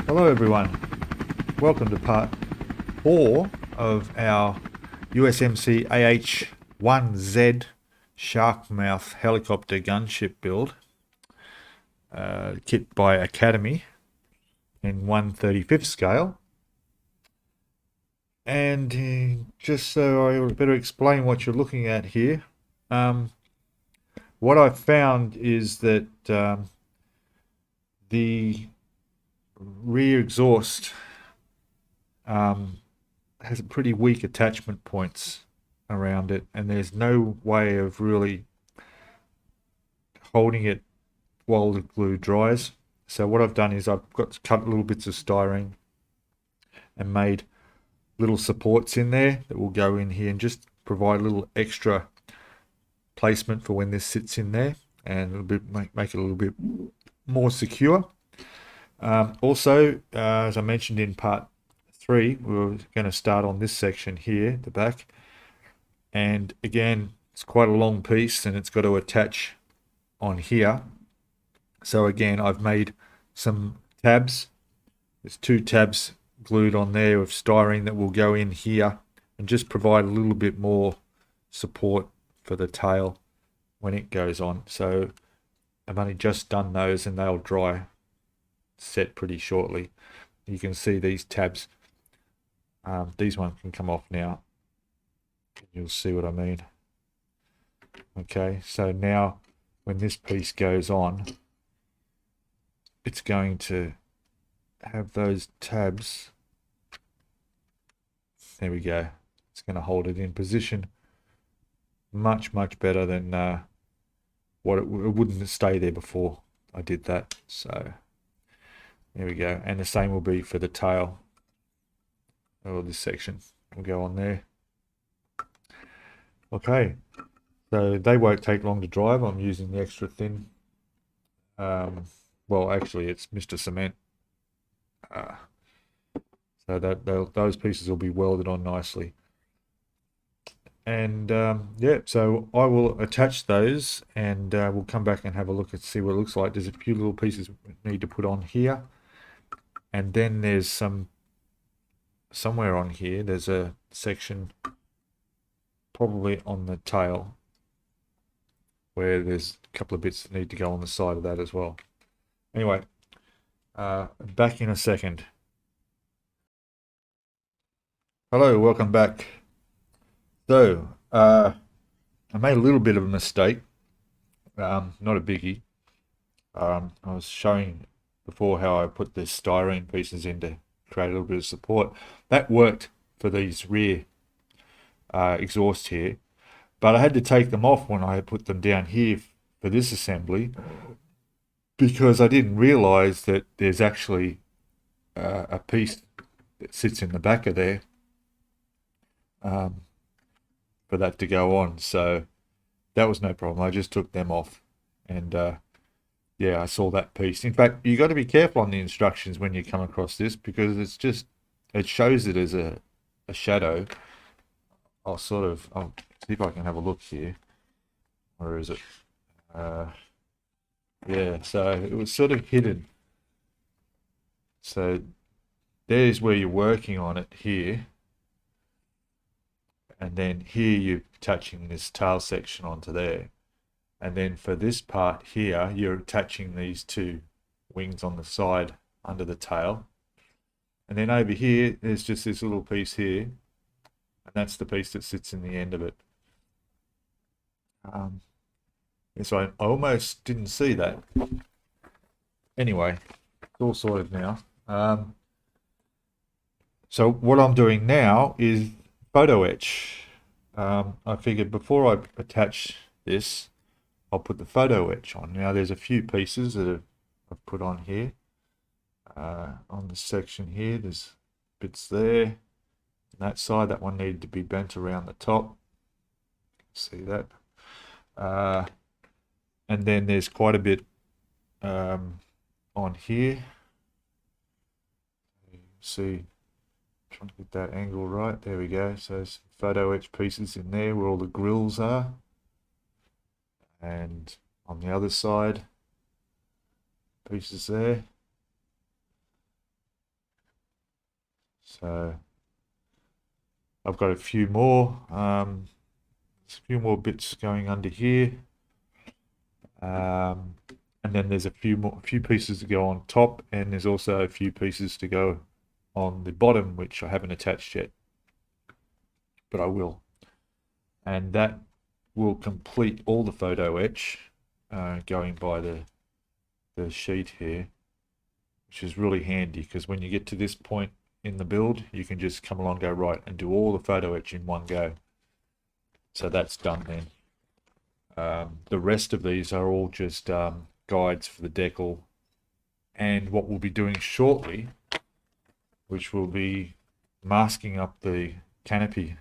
Hello everyone, welcome to part 4 of our USMC AH-1Z shark mouth helicopter gunship build, kit by Academy in 1/35th scale. And just so I better explain what you're looking at here, what I've found is that the rear exhaust has pretty weak attachment points around it, and there's no way of really holding it while the glue dries. So what I've done is I've got cut little bits of styrene and made little supports in there that will go in here and just provide a little extra placement for when this sits in there, and a little bit make it a little bit more secure. Also, as I mentioned in part 3, we were going to start on this section here, the back, and again it's quite a long piece and it's got to attach on here. So again, I've made some tabs. There's 2 tabs glued on there of styrene that will go in here and just provide a little bit more support for the tail when it goes on. So I've only just done those and they'll dry set pretty shortly. You can see these tabs, these ones can come off now. You'll see what I mean. Okay, so now when this piece goes on, it's going to have those tabs. There we go. It's going to hold it in position much better than what it wouldn't stay there before I did that. So there we go, and the same will be for the tail, or this section will go on there. Okay, so they won't take long to drive. I'm using the extra thin, well actually it's Mr. Cement, so that those pieces will be welded on nicely. And yeah, so I will attach those, and we'll come back and have a look and see what it looks like. There's a few little pieces we need to put on here. And then there's somewhere on here, there's a section probably on the tail where there's a couple of bits that need to go on the side of that as well. Anyway, back in a second. Hello, welcome back. So, I made a little bit of a mistake, not a biggie. I was showing before how I put the styrene pieces in to create a little bit of support. That worked for these rear exhaust here, but I had to take them off when I put them down here for this assembly, because I didn't realize that there's actually a piece that sits in the back of there for that to go on. So that was no problem. I just took them off, and yeah, I saw that piece. In fact, you got to be careful on the instructions when you come across this, because it shows it as a shadow. I'll see if I can have a look here. Where is it? Yeah, so it was sort of hidden. So there's where you're working on it here. And then here you're attaching this tail section onto there. And then for this part here, you're attaching these 2 wings on the side under the tail. And then over here, there's just this little piece here. And that's the piece that sits in the end of it. So I almost didn't see that. Anyway, it's all sorted now. So what I'm doing now is photo etch. I figured before I attach this, I'll put the photo etch on. Now there's a few pieces that I've put on here. On the section here, there's bits there. On that side, that one needed to be bent around the top. See that? And then there's quite a bit on here. You can see, trying to get that angle right. There we go. So some photo etch pieces in there where all the grills are. And on the other side, pieces there. So I've got a few more. There's a few more bits going under here. And then there's a few pieces to go on top, and there's also a few pieces to go on the bottom, which I haven't attached yet, but I will. And that will complete all the photo etch, going by the sheet here, which is really handy because when you get to this point in the build, you can just come along, go right, and do all the photo etch in one go. So that's done then. The rest of these are all just guides for the decal, and what we'll be doing shortly, which will be masking up the canopy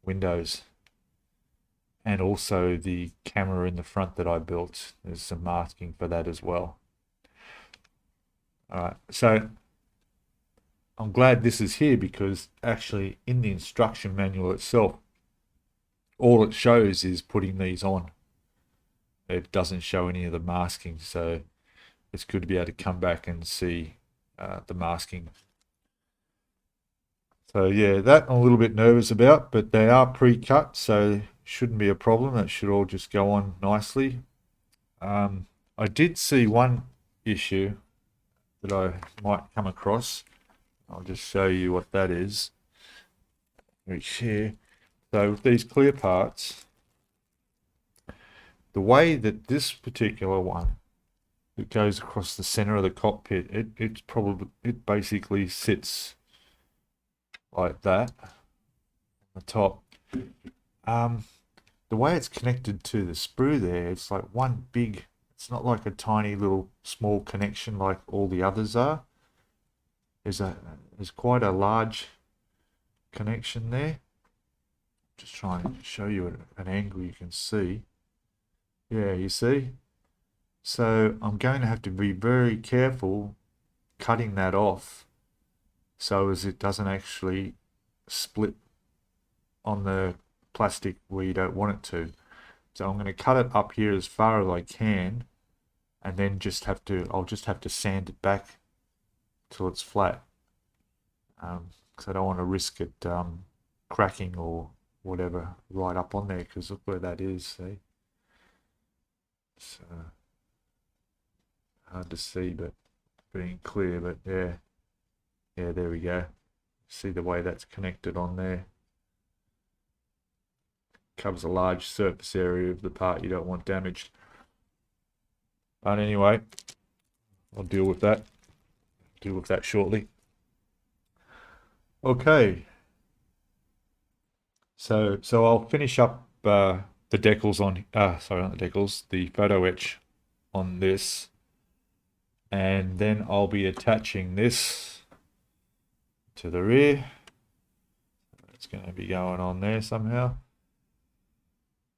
windows and also the camera in the front that I built. There's some masking for that as well. All right, so I'm glad this is here because actually in the instruction manual itself, all it shows is putting these on. It doesn't show any of the masking, so it's good to be able to come back and see the masking. So yeah, that I'm a little bit nervous about, but they are pre-cut, so shouldn't be a problem. That should all just go on nicely. I did see one issue that I might come across. I'll just show you what that is. Reach here. So with these clear parts, the way that this particular one, it goes across the center of the cockpit, it basically sits like that on the top. The way it's connected to the sprue there, it's like one big, it's not like a tiny little small connection like all the others are. There's quite a large connection there. Just trying to show you an angle you can see. Yeah, you see? So I'm going to have to be very careful cutting that off so as it doesn't actually split on the plastic where you don't want it to. So I'm going to cut it up here as far as I can, and then I'll just have to sand it back till it's flat, because I don't want to risk it cracking or whatever right up on there, because look where that is, see? It's hard to see, but being clear, but yeah, there we go. See the way that's connected on there. Covers a large surface area of the part you don't want damaged. But anyway, I'll deal with that. Deal with that shortly. Okay. So I'll finish up the decals on, sorry, not the decals, the photo etch on this, and then I'll be attaching this to the rear. It's going to be going on there somehow,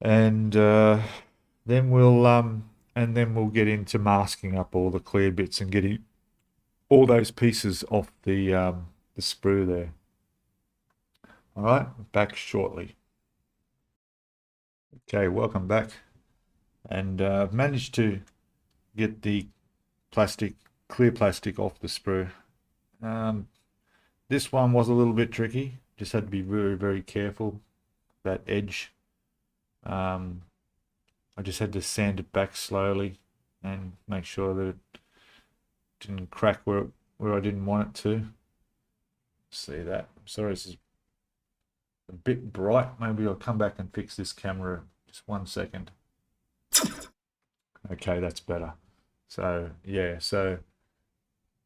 and then we'll get into masking up all the clear bits and getting all those pieces off the sprue there. All right, back shortly. Okay, welcome back. And I've managed to get the clear plastic off the sprue. This one was a little bit tricky. Just had to be very, very careful. That edge. I just had to sand it back slowly and make sure that it didn't crack where I didn't want it to. See that? I'm sorry, this is a bit bright. Maybe I'll come back and fix this camera. Just 1 second. Okay, that's better. So yeah, so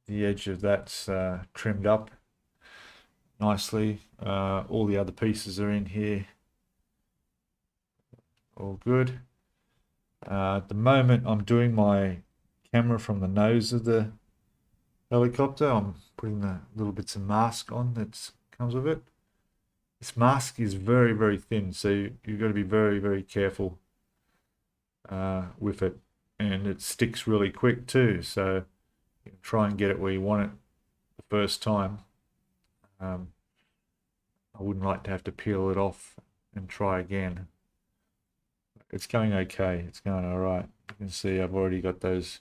the edge of that's trimmed up nicely. All the other pieces are in here. All good. At the moment, I'm doing my camera from the nose of the helicopter. I'm putting the little bits of mask on that comes with it. This mask is very, very thin, so you've got to be very, very careful with it, and it sticks really quick too, so you can try and get it where you want it the first time. I wouldn't like to have to peel it off and try again. It's going okay, it's going all right. You can see I've already got those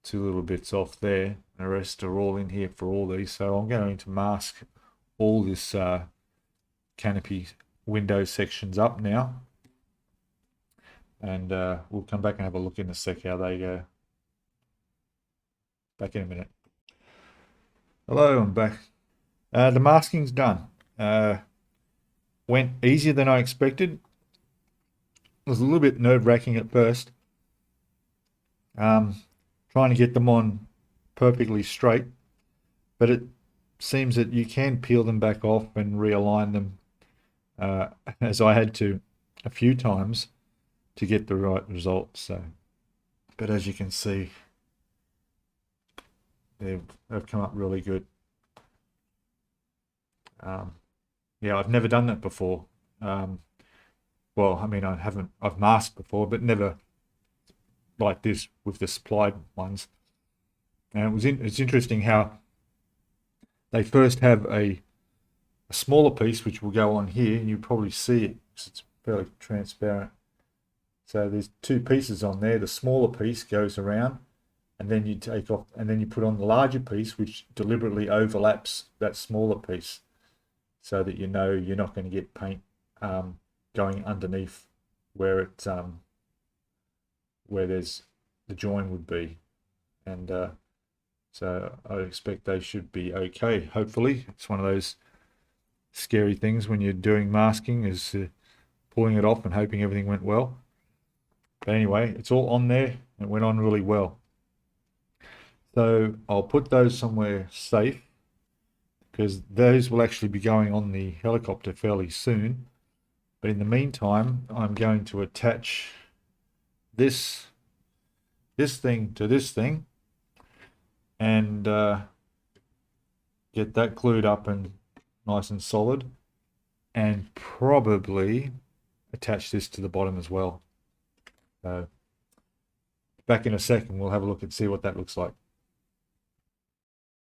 two little bits off there. The rest are all in here for all these, so I'm going to mask all this canopy window sections up now, and we'll come back and have a look in a sec how they go. Back in a minute. Hello, I'm back. The masking's done. Went easier than I expected. It was a little bit nerve-wracking at first. Trying to get them on perfectly straight, but it seems that you can peel them back off and realign them, as I had to a few times to get the right result. So, but as you can see, they've come up really good. Yeah, I've never done that before. Well, I mean, I've masked before, but never like this with the supplied ones. And it's interesting how they first have a smaller piece which will go on here, and you probably see it because it's fairly transparent. So there's two pieces on there. The smaller piece goes around, and then you take off, and then you put on the larger piece, which deliberately overlaps that smaller piece, so that you know you're not going to get paint going underneath where it where there's the join would be. And so I expect they should be okay. Hopefully, it's one of those scary things when you're doing masking, is pulling it off and hoping everything went well. But anyway, it's all on there. It went on really well. So I'll put those somewhere safe, because those will actually be going on the helicopter fairly soon. But in the meantime, I'm going to attach this thing to this thing, and get that glued up and nice and solid, and probably attach this to the bottom as well. So back in a second, we'll have a look and see what that looks like.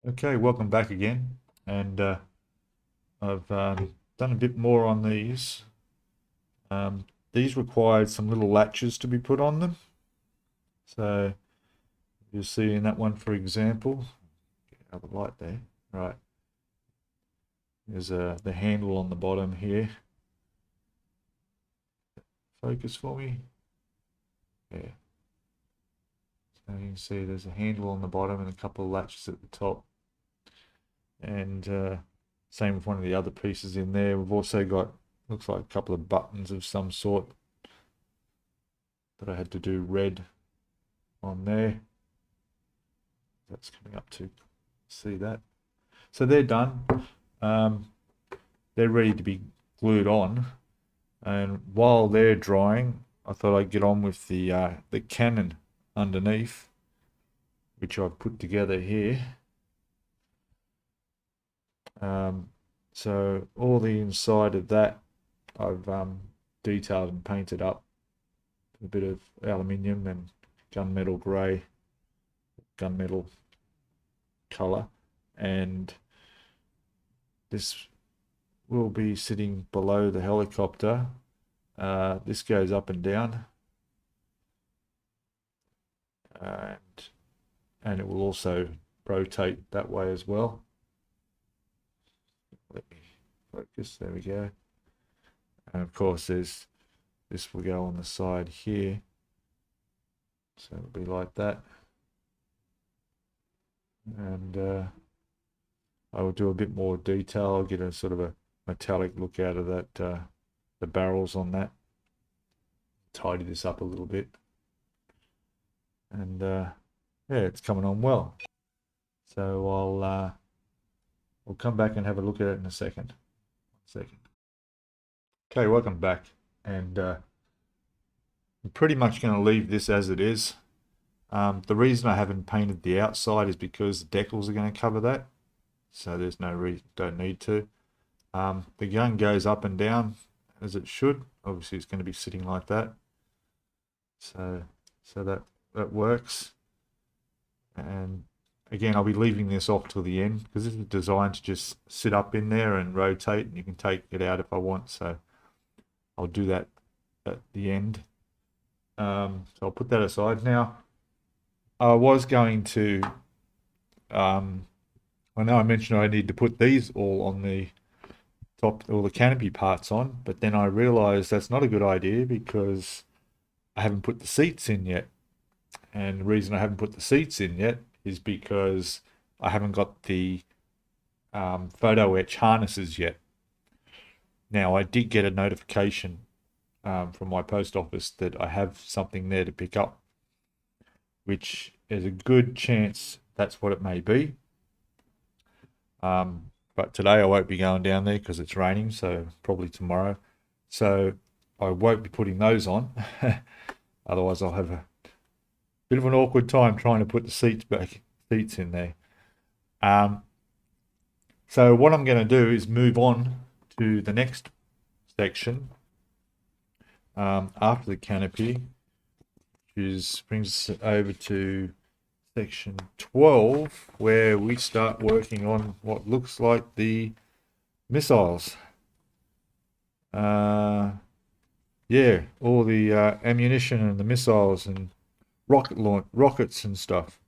Okay, welcome back again, and I've done a bit more on these. These required some little latches to be put on them. So you'll see in that one, for example, get out the light there, right? There's the handle on the bottom here. Focus for me. Yeah. So you can see there's a handle on the bottom and a couple of latches at the top. And same with one of the other pieces in there. We've also got, looks like a couple of buttons of some sort that I had to do red on there. That's coming up to see that. So they're done. They're ready to be glued on. And while they're drying, I thought I'd get on with the cannon underneath, which I've put together here. So all the inside of that I've detailed and painted up a bit of aluminium and gunmetal grey, gunmetal color, and this will be sitting below the helicopter. This goes up and down, and it will also rotate that way as well. Let me focus, there we go. And of course this will go on the side here, so it'll be like that. And I will do a bit more detail. I'll get a sort of a metallic look out of that, the barrels on that. Tidy this up a little bit, and yeah, it's coming on well. So I'll come back and have a look at it in a second. 1 second. Okay, welcome back, and I'm pretty much going to leave this as it is. The reason I haven't painted the outside is because the decals are going to cover that, so there's no reason, don't need to. The gun goes up and down as it should. Obviously it's going to be sitting like that. So that works. And again, I'll be leaving this off till the end because this is designed to just sit up in there and rotate, and you can take it out if I want. So I'll do that at the end. So I'll put that aside. Now, I was going to, I know I mentioned I need to put these all on the top, all the canopy parts on, but then I realized that's not a good idea because I haven't put the seats in yet. And the reason I haven't put the seats in yet is because I haven't got the photo etch harnesses yet. Now, I did get a notification from my post office that I have something there to pick up, which is a good chance that's what it may be. But today I won't be going down there because it's raining, so probably tomorrow. So I won't be putting those on. Otherwise I'll have a bit of an awkward time trying to put the seats in there. So what I'm going to do is move on to the next section after the canopy, which brings us over to section 12, where we start working on what looks like the missiles. Yeah, all the ammunition and the missiles and rockets and stuff.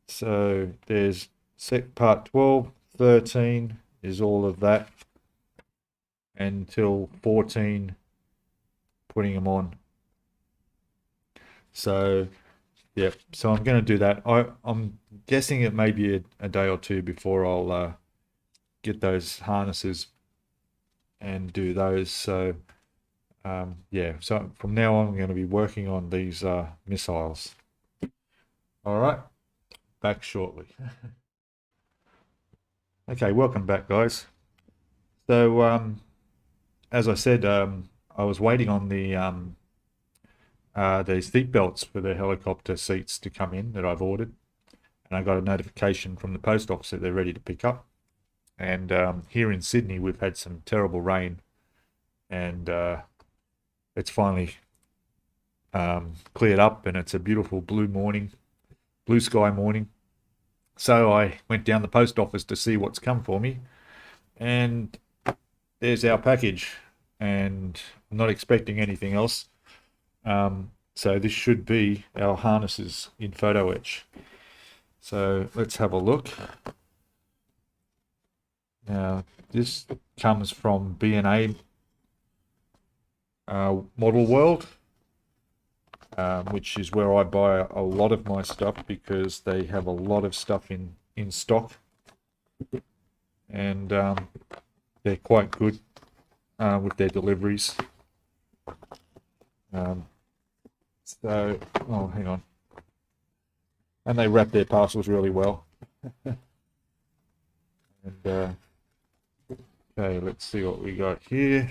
So there's part 12, 13 is all of that, until 14 putting them on. So yeah, so I'm going to do that. I'm guessing it may be a day or two before I'll get those harnesses and do those. So yeah, so from now on I'm going to be working on these missiles. All right, back shortly. Okay, welcome back, guys. So as I said, I was waiting on the seat belts for the helicopter seats to come in that I've ordered, and I got a notification from the post office that they're ready to pick up. And here in Sydney we've had some terrible rain, and it's finally cleared up, and it's a beautiful blue sky morning. So I went down the post office to see what's come for me, and there's our package, and I'm not expecting anything else. So this should be our harnesses in photo etch. So let's have a look. Now this comes from B&A Model World, which is where I buy a lot of my stuff because they have a lot of stuff in stock, and they're quite good with their deliveries. So, oh, hang on. And they wrap their parcels really well. And okay, let's see what we got here.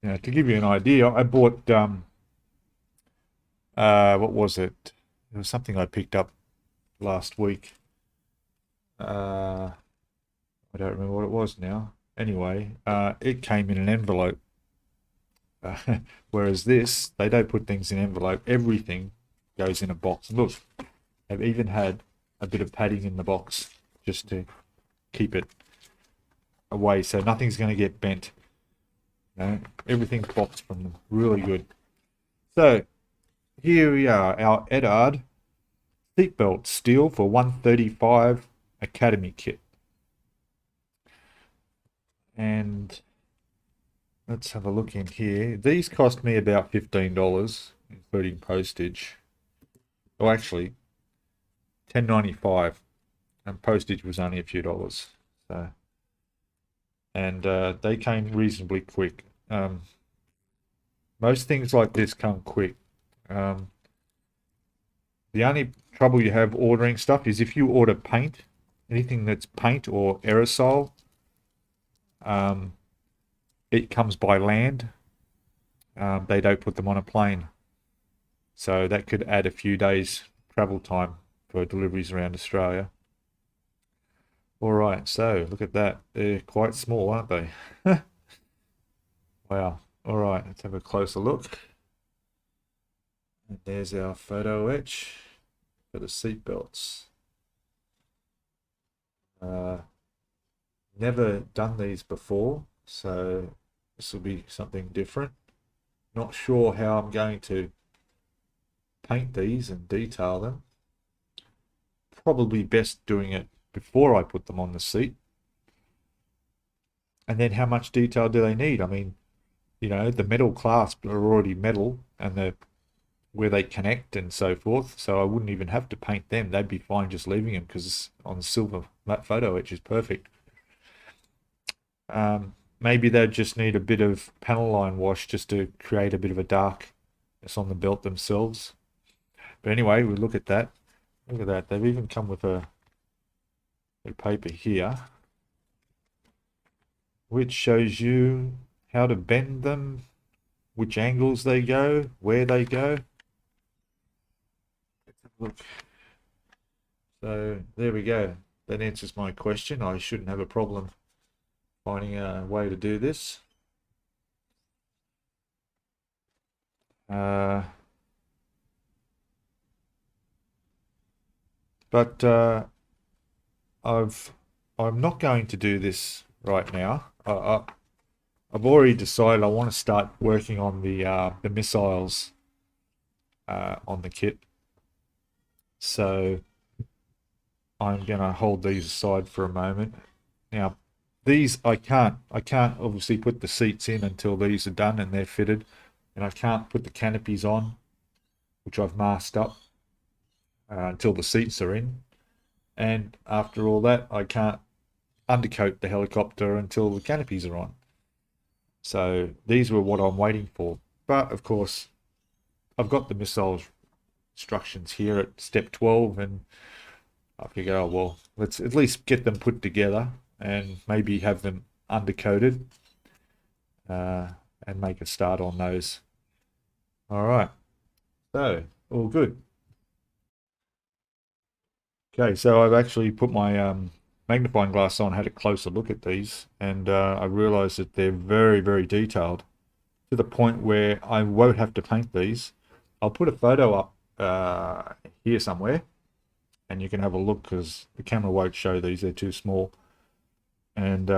Now, to give you an idea, I bought what was it? It was something I picked up last week. I don't remember what it was now. Anyway, it came in an envelope. Whereas this, they don't put things in envelope. Everything goes in a box. Look, they've even had a bit of padding in the box just to keep it away, so nothing's going to get bent. Everything's boxed from them. Really good. So here we are, our Edard seatbelt steel for 135 Academy kit. And let's have a look in here. These cost me about $15, including postage. Well, actually, $10.95, and postage was only a few dollars. So, and they came reasonably quick. Most things like this come quick. The only trouble you have ordering stuff is if you order paint, anything that's paint or aerosol, it comes by land. They don't put them on a plane. So that could add a few days travel time for deliveries around Australia. All right, so look at that. They're quite small, aren't they? Wow. All right, let's have a closer look. And there's our photo etch for the seat belts. Never done these before, so this will be something different. Not sure how I'm going to paint these and detail them. Probably best doing it before I put them on the seat. And then how much detail do they need? I mean, you know, the metal clasps are already metal, and where they connect and so forth, so I wouldn't even have to paint them. They'd be fine just leaving them, because on silver matte photo etch is perfect. Maybe they'd just need a bit of panel line wash just to create a bit of a darkness on the belt themselves. But anyway, we look at that. Look at that. They've even come with a paper here, which shows you how to bend them, which angles they go, where they go. Let's have a look. So there we go. That answers my question. I shouldn't have a problem finding a way to do this. But I'm not going to do this right now. I've already decided I want to start working on the missiles on the kit. So I'm going to hold these aside for a moment. Now, these I can't obviously put the seats in until these are done and they're fitted, and I can't put the canopies on, which I've masked up, until the seats are in. And after all that, I can't undercoat the helicopter until the canopies are on. So these were what I'm waiting for. But of course, I've got the missiles instructions here at step 12, and I figure, oh well, let's at least get them put together and maybe have them undercoated, and make a start on those. All right, so all good. Okay, so I've actually put my magnifying glass on, had a closer look at these, and I realized that they're very, very detailed, to the point where I won't have to paint these. I'll put a photo up here somewhere, and you can have a look, because the camera won't show these, they're too small. And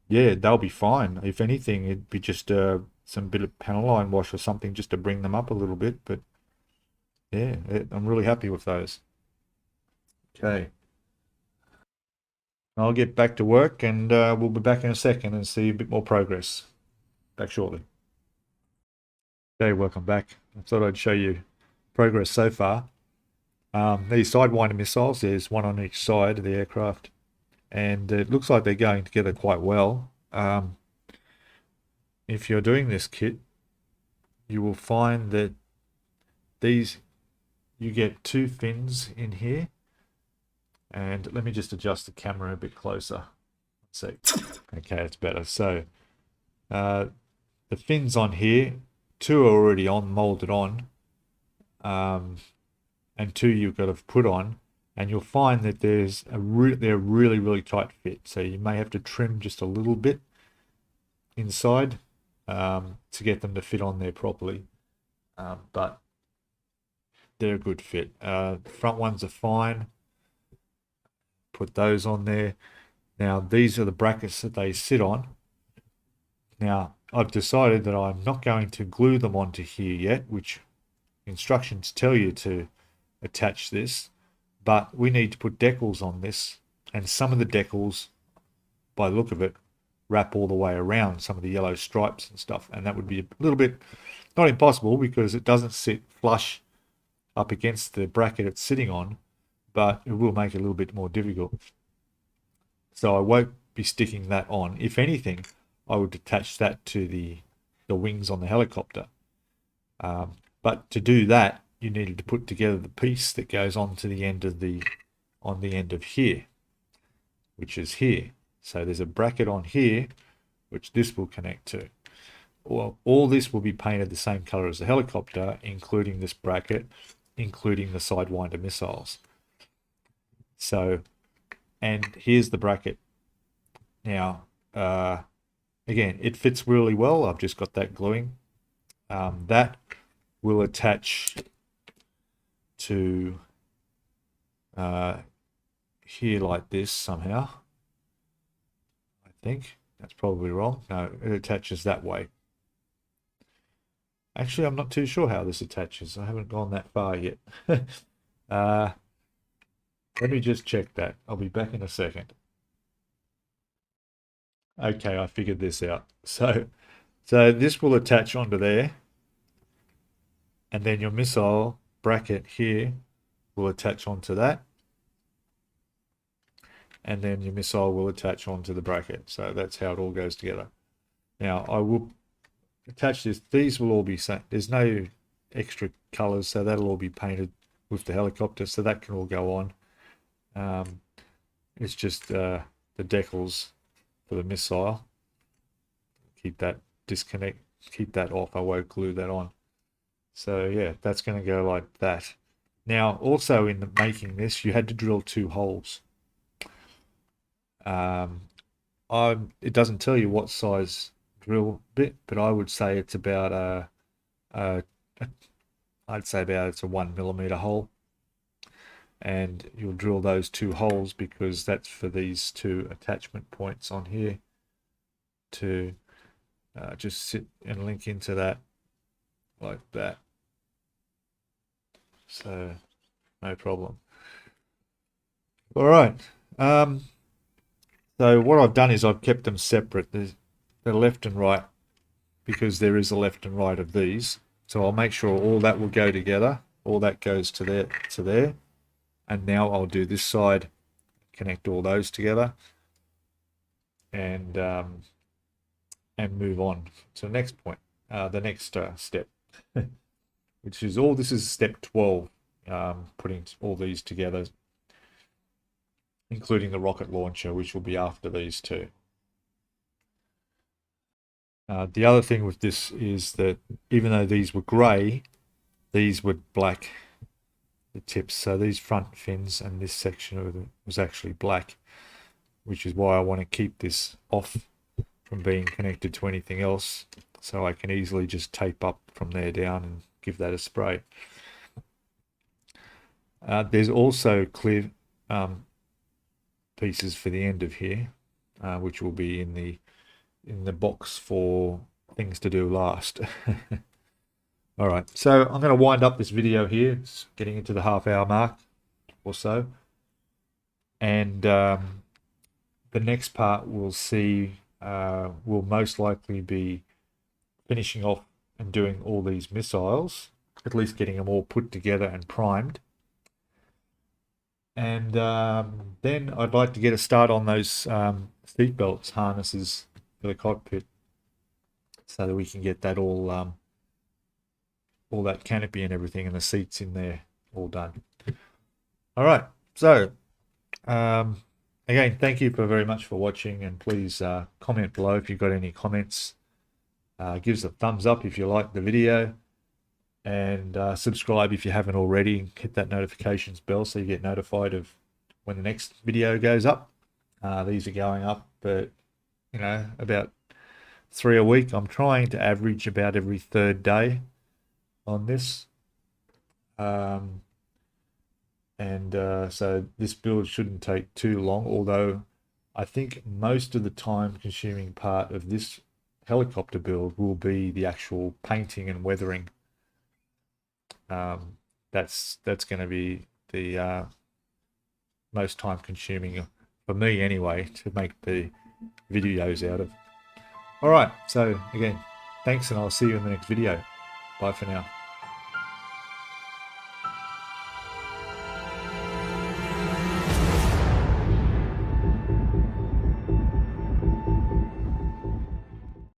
yeah, they'll be fine. If anything, it'd be just some bit of panel line wash or something just to bring them up a little bit. But yeah, I'm really happy with those. Okay, I'll get back to work, and we'll be back in a second and see a bit more progress. Back shortly. Okay, welcome back. I thought I'd show you progress so far. These Sidewinder missiles, there's one on each side of the aircraft, and it looks like they're going together quite well. If you're doing this kit, you will find that you get two fins in here. And let me just adjust the camera a bit closer. Let's see. Okay, it's better. So the fins on here, two are already molded on, and two you've got to put on, and you'll find that they're really, really tight fit. So you may have to trim just a little bit inside to get them to fit on there properly, but they're a good fit. The front ones are fine. Put those on there. Now these are the brackets that they sit on. Now I've decided that I'm not going to glue them onto here yet, which instructions tell you to attach this, but we need to put decals on this, and some of the decals, by the look of it, wrap all the way around some of the yellow stripes and stuff, and that would be a little bit, not impossible, because it doesn't sit flush up against the bracket it's sitting on, but it will make it a little bit more difficult. So I won't be sticking that on. If anything, I would attach that to the wings on the helicopter. But to do that, you needed to put together the piece that goes on to the end of here, which is here. So there's a bracket on here, which this will connect to. Well, all this will be painted the same color as the helicopter, including this bracket, including the Sidewinder missiles. So, and here's the bracket. Now, again, it fits really well. I've just got that gluing. That will attach to here like this somehow. I think that's probably wrong. No, it attaches that way. Actually, I'm not too sure how this attaches. I haven't gone that far yet. Let me just check that. I'll be back in a second. Okay, I figured this out. So this will attach onto there, and then your missile bracket here will attach onto that, and then your missile will attach onto the bracket. So that's how it all goes together. Now I will attach this. These will all be same. There's no extra colors, so that'll all be painted with the helicopter, so that can all go on. It's just the decals for the missile. Keep that keep that off. I won't glue that on. So yeah, that's going to go like that. Now also in the making this, you had to drill 2 holes. It doesn't tell you what size drill bit, but I would say it's about it's a 1 millimeter hole, and you'll drill those 2 holes because that's for these 2 attachment points on here to just sit and link into that like that. So no problem. All right. So what I've done is I've kept them separate. There's the left and right, because there is a left and right of these. So I'll make sure all that will go together. All that goes to there. And now I'll do this side, connect all those together, and move on to the next point, the next step, which is this is step 12, putting all these together, including the rocket launcher, which will be after these 2. The other thing with this is that even though these were grey, these were black, the tips. So these front fins and this section of it was actually black, which is why I want to keep this off from being connected to anything else, so I can easily just tape up from there down and give that a spray. There's also clear pieces for the end of here, which will be in the box for things to do last. All right, so I'm going to wind up this video here. It's getting into the half-hour mark or so, and the next part we'll see will most likely be finishing off and doing all these missiles, at least getting them all put together and primed. And then I'd like to get a start on those seat belts, harnesses for the cockpit, so that we can get that all that canopy and everything and the seats in there all done. All right, so again, thank you very much for watching, and please comment below if you've got any comments. Give us a thumbs up if you like the video, and subscribe if you haven't already. Hit that notifications bell so you get notified of when the next video goes up. These are going up, but about 3 a week. I'm trying to average about every 3rd day on this, so this build shouldn't take too long, although I think most of the time consuming part of this helicopter build will be the actual painting and weathering. That's going to be the most time consuming for me anyway, to make the videos out of. All right, so again, thanks, and I'll see you in the next video. Bye for now.